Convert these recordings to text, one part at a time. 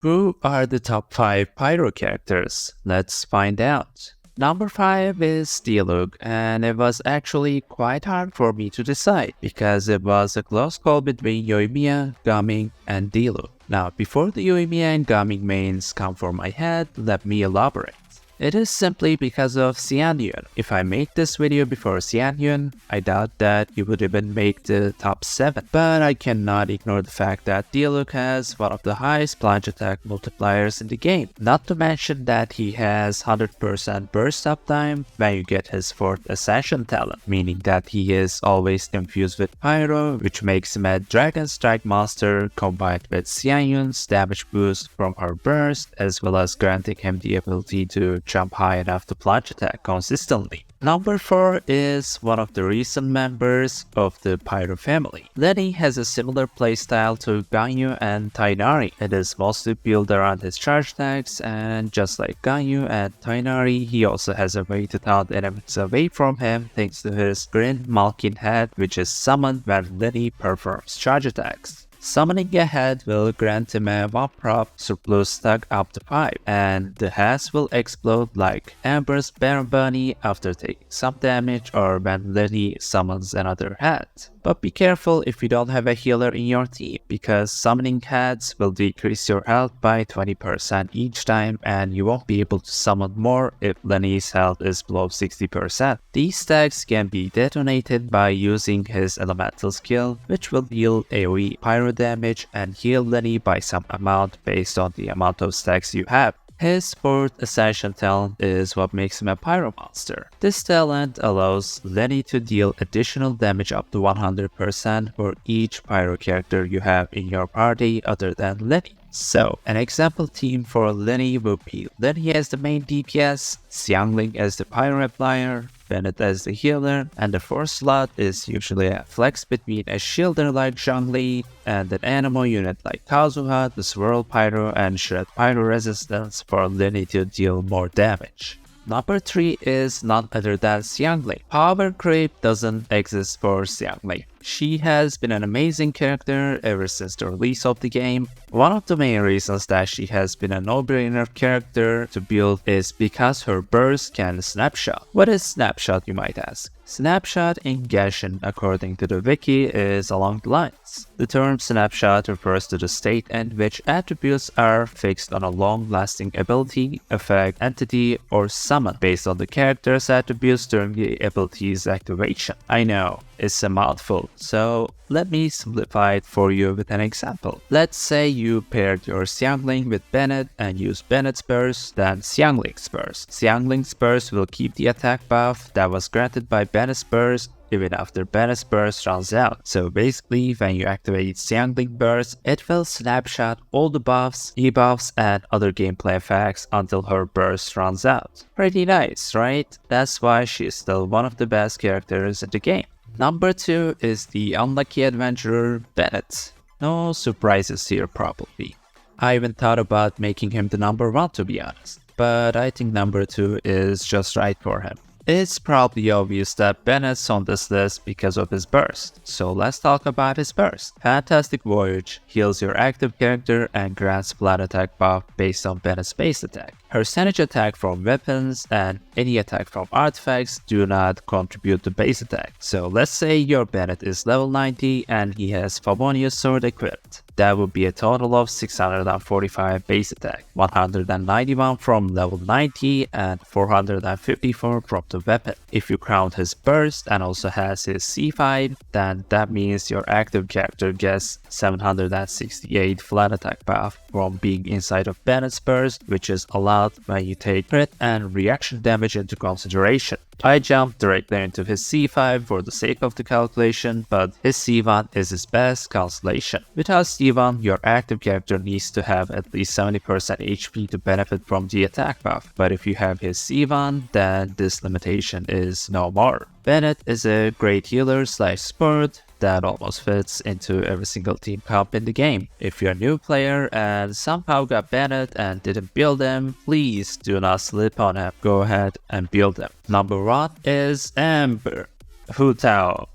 Who are the top 5 Pyro characters? Let's find out. Number 5 is Diluc, and it was actually quite hard for me to decide because it was a close call between Yoimiya, Gaming, and Diluc. Now, before the Yoimiya and Gaming mains come from my head, let me elaborate. It is simply because of Xianyun. If I made this video before Xianyun, I doubt that he would even make the top 7. But I cannot ignore the fact that Diluc has one of the highest plunge attack multipliers in the game. Not to mention that he has 100% burst uptime when you get his 4th Ascension talent, meaning that he is always infused with Pyro, which makes him a Dragon Strike monster combined with Xianyun's damage boost from her burst, as well as granting him the ability to jump high enough to plunge attack consistently. Number 4 is one of the recent members of the Pyro family. Lenny has a similar playstyle to Ganyu and Tainari. It is mostly built around his charge attacks, and just like Ganyu and Tainari, he also has a way to taunt enemies away from him thanks to his green Malkin head, which is summoned when Lenny performs charge attacks. Summoning a head will grant him a 1-prop surplus stack up to 5, and the heads will explode like Amber's Baron Bunny after taking some damage or when Lenny summons another head. But be careful if you don't have a healer in your team, because summoning heads will decrease your health by 20% each time, and you won't be able to summon more if Lenny's health is below 60%. These stacks can be detonated by using his elemental skill, which will deal AoE pyro damage and heal Lenny by some amount based on the amount of stacks you have. His 4th Ascension talent is what makes him a Pyro monster. This talent allows Lenny to deal additional damage up to 100% for each Pyro character you have in your party other than Lenny. So, an example team for Lenny would be Lenny as the main DPS, Xiangling as the Pyro applier, Bennett as the healer, and the 4th slot is usually a flex between a shielder like Zhongli and an animal unit like Kazuha to swirl Pyro and shred Pyro resistance for Lenny to deal more damage. Number 3 is none other than Xiangling. Power creep doesn't exist for Xiangling. She has been an amazing character ever since the release of the game. One of the main reasons that she has been a no-brainer character to build is because her burst can snapshot. What is snapshot, you might ask? Snapshot in Genshin, according to the wiki, is along the lines. The term snapshot refers to the state in which attributes are fixed on a long-lasting ability, effect, entity, or summon based on the character's attributes during the ability's activation. I know, it's a mouthful, so let me simplify it for you with an example. Let's say you paired your Xiangling with Bennett and use Bennett's burst, then Xiangling's burst. Xiangling's burst will keep the attack buff that was granted by Bennett's burst even after Bennett's burst runs out. So basically, when you activate Xiangling burst, it will snapshot all the buffs, debuffs, and other gameplay effects until her burst runs out. Pretty nice, right? That's why she's still one of the best characters in the game. Number 2 is the unlucky adventurer Bennett. No surprises here probably. I even thought about making him the number 1 to be honest, but I think number 2 is just right for him. It's probably obvious that Bennett's on this list because of his burst, so let's talk about his burst. Fantastic Voyage heals your active character and grants flat attack buff based on Bennett's base attack. Her percentage attack from weapons and any attack from artifacts do not contribute to base attack. So let's say your Bennett is level 90 and he has Favonius sword equipped. That would be a total of 645 base attack, 191 from level 90 and 454 from the weapon. If you count his burst and also has his C5, then that means your active character gets 768 flat attack buff from being inside of Bennett's burst, which is allowed when you take crit and reaction damage into consideration. I jumped directly into his C5 for the sake of the calculation, but his C1 is his best constellation. Without C1, your active character needs to have at least 70% HP to benefit from the attack buff, but if you have his C1, then this limitation is no more. Bennett is a great healer slash support that almost fits into every single team comp in the game. If you're a new player and somehow got Bennett and didn't build him, please do not slip on him. Go ahead and build him. Number 1 is Amber. Hu Tao.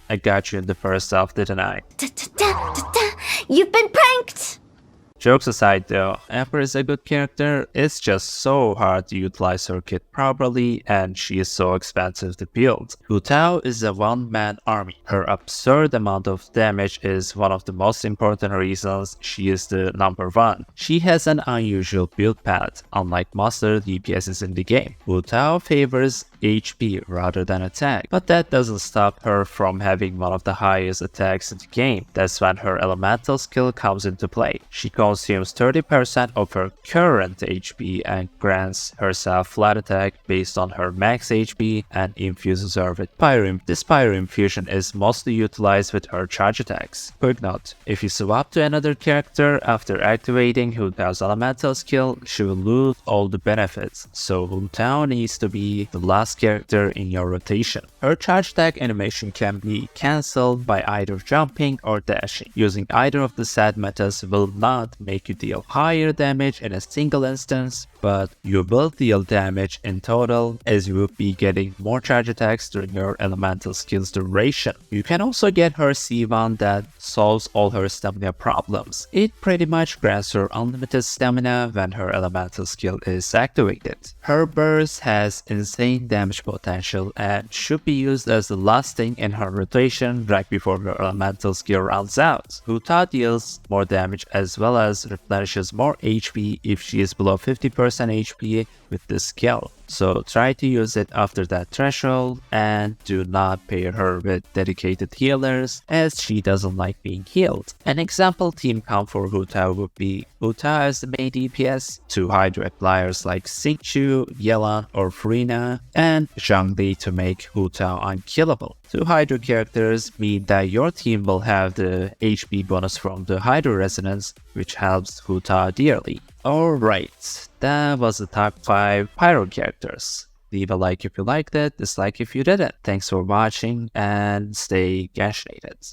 I got you in the first half, didn't I? You've been pranked! Jokes aside though, Ember is a good character, it's just so hard to utilize her kit properly and she is so expensive to build. Hu Tao is a one-man army. Her absurd amount of damage is one of the most important reasons she is the number one. She has an unusual build path, unlike most other DPSs in the game. Hu Tao favors HP rather than attack, but that doesn't stop her from having one of the highest attacks in the game. That's when her elemental skill comes into play. She consumes 30% of her current HP and grants herself flat attack based on her max HP and infuses her with Pyro. This Pyro infusion is mostly utilized with her charge attacks. Quick note, if you swap to another character after activating Hu Tao's elemental skill, she will lose all the benefits, so Hu Tao needs to be the last character in your rotation. Her charge attack animation can be cancelled by either jumping or dashing. Using either of the sad metas will not make you deal higher damage in a single instance, but you will deal damage in total as you will be getting more charge attacks during your elemental skill's duration. You can also get her C1 that solves all her stamina problems. It pretty much grants her unlimited stamina when her elemental skill is activated. Her burst has insane damage potential and should be used as the last thing in her rotation right before her elemental skill runs out. Hu Tao deals more damage as well as replenishes more HP if she is below 50% HP with this skill. So try to use it after that threshold and do not pair her with dedicated healers as she doesn't like being healed. An example team comp for Hu Tao would be Hu Tao as the main DPS, 2 Hydra players like Xingqiu, Yelan or Frina, and Zhang Li to make Hu Tao unkillable. 2 Hydra characters mean that your team will have the HP bonus from the Hydra resonance, which helps Hu Tao dearly. Alright, that was the top 5 Pyro characters. Leave a like if you liked it, dislike if you didn't. Thanks for watching and stay Genshinated.